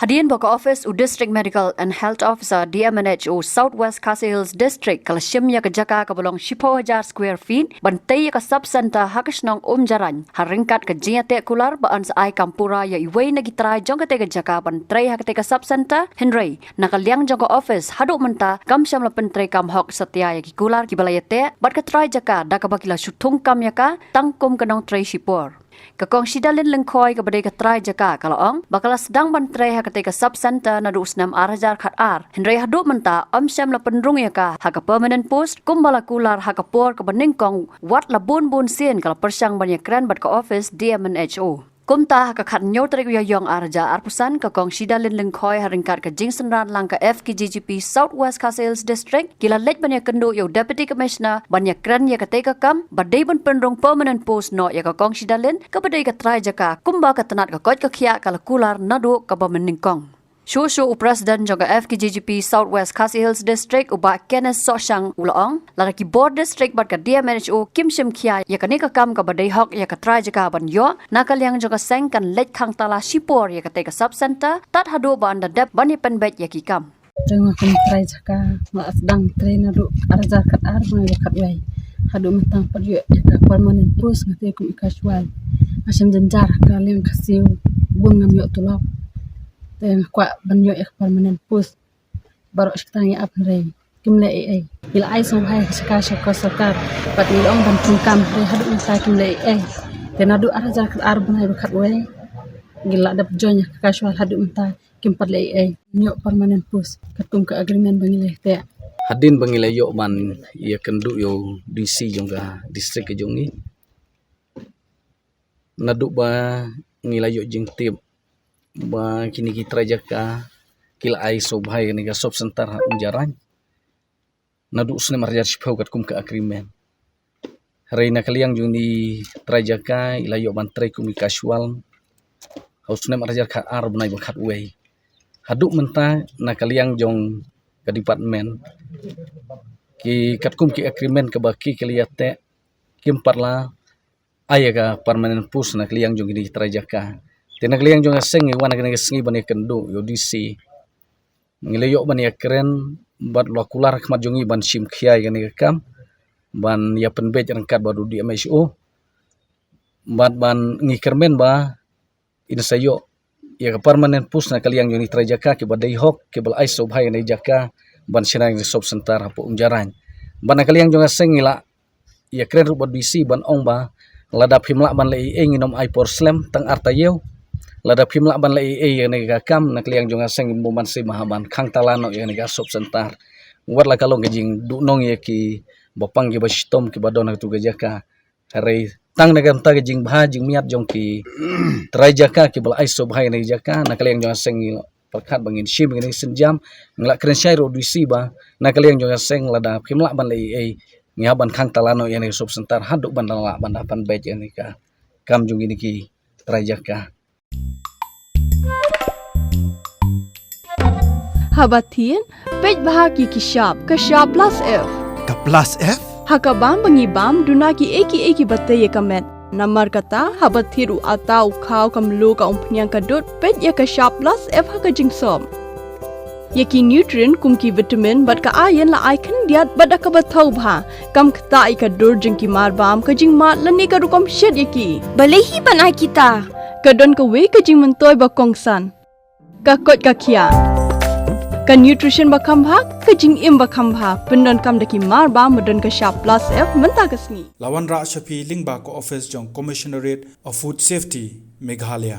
Hadian baka office u District Medical and Health Officer DMNHO Southwest Khasi Hills District kalashimya ka jaka ka bolong 10,000 square feet bantai ka sub-center hakasnong jaran haringkat ka jiate kular baan sa ay kampura ya iway nagitry jong ka tega jaka bantray hakate ka sub-center Henry nakaliang jong ka office hadu menta kamsyam la pentray kam hok satya ya ki kular ki balayate bat ka try jaka da ka bakila syutung kam ya ka tangkum kanong tray shipor. Kakong sidalin lengkoi ke badai katrai jaka kalaong bakal sedang bantrai hakate ka sub-center na 26 arajar khat ar Henry hadu menta syam la penrung ya ka haka permanent post kumbala kular haka por ke beningkong wat la bun sien kala persyang banyak keren bat ka office DMNHO. Kumta ka khat nyo tarik yong arja arpusan ka kong sidalin lengkoi haringkat ka jingsenran lang ka FKGGP Southwest Khasi Hills District kila lej banyak kendo yo Deputy Commissioner banyak keren ya ka teka kam badai ban penrong permanent post no ya ka kong sidalin ka badai ka try jaka kumba ka tanat ka kot ka khia kala kular nadu ka ba meningkong. Shushu President jong FKGGP Southwest Khasi Hills District uba Kenneth Soshang ulaong lalaki board district bat ka DMNHO Kim Shim Kia ya ka nika kam ka badai hok ya ka try jaka ban yo nakaliang jong ka seng kan lej khang tala shipor ya ka teka sub center tat hadu ban da dep bani penbet ya ki kam tengah kan try jaka ma sedang train adu arjar kat ar ma ya kat wai hadu mentang peryo ya ka permanent post ngate ku casual asam jenjar kaliang khasiu bung ngam yo tulok teng kwa banyo ek permanent post baru sekarang ya apre kimle ai bila ai som hai shaka sarkar pat ni ong ban tungkam re hadu insa kimle ai tenadu arja kat ar banai khat we gila dap jonya casual hadu menta kim pat le ai nyo permanent post katum ka agreement bangile te hadin bangile yo man ya kendu yo DC jongga district jongi nadu ba ngilayo jing tip ba kini kita jaka kila ai sobhai ni ga sob center unjaran nadu usne marjar shpau kat kum ka agreement reina kaliang jung ni trajaka ilayo bantrai kum casual hausne marjar khat ar bunai bakhat we hadu menta na kaliang jong ka department ki kat kum ki agreement ka baki keliyate kim parla ayaga permanent post na kaliang jong ni trajaka tinagaliang jong aseng iwan na sengi bani kendo yo DC ngilayo bani keren bat lokular khmat jongi ban sim khiai gani kam ban ya penbej rangkat baru di MSO bat ban ngikermen ba insayo ya permanent post na kaliang jong ni trajaka ke badai hok ke bal aiso bhai ni jaka ban sinang di sob sentar hapo unjaran ban kaliang jong aseng ila ya keren ru DC ban ong ba ladap himla ban lei nginom ai por slam tang artayew ladap himla ban lai yang nega kam nak liang jonga seng buman si mahaban khang talano yang nega sob sentar war la kalong gejing du nong ye ki bopang ge bastom ki badon tu gejaka hari tang nega ta gejing bha jing miat jong ki trai jaka ki bal ai sob hai nega jaka nak liang jonga seng perkat bangin sim ngini senjam nglak kren syai ro duisi ba nak liang jonga seng ladap himla ban lai ngaban khang talano yang nega sob sentar haduk ban la ban dapan bej yang nega kam jong ini ki trai jaka Habatin, pej bahagi kishap, kashap plus F. Ka plus F? Hakabam bangibam dunaki eki batay kamet. Namar kata habathiru atau kau kamlu ka umpnyang kadut pej ya kashap plus F haka jingsom. Yaki nutrient kumki vitamin bat ka ayan la ikan diat bat ka bathau bha. Kam kata ikadur jingki marbam ka jing mat lani ka rukom shed yaki. Balehi banai kita. Kadon ka we ka jing mentoy bakongsan. Ka kot ka kia. Ka nutrition bakam bha ka jing im bakam bha pendon kam daki mar ba modon ka sharp plus F menta kasni Lawan Ra Shafi Lingba ko office jong Commissionerate of Food Safety Meghalaya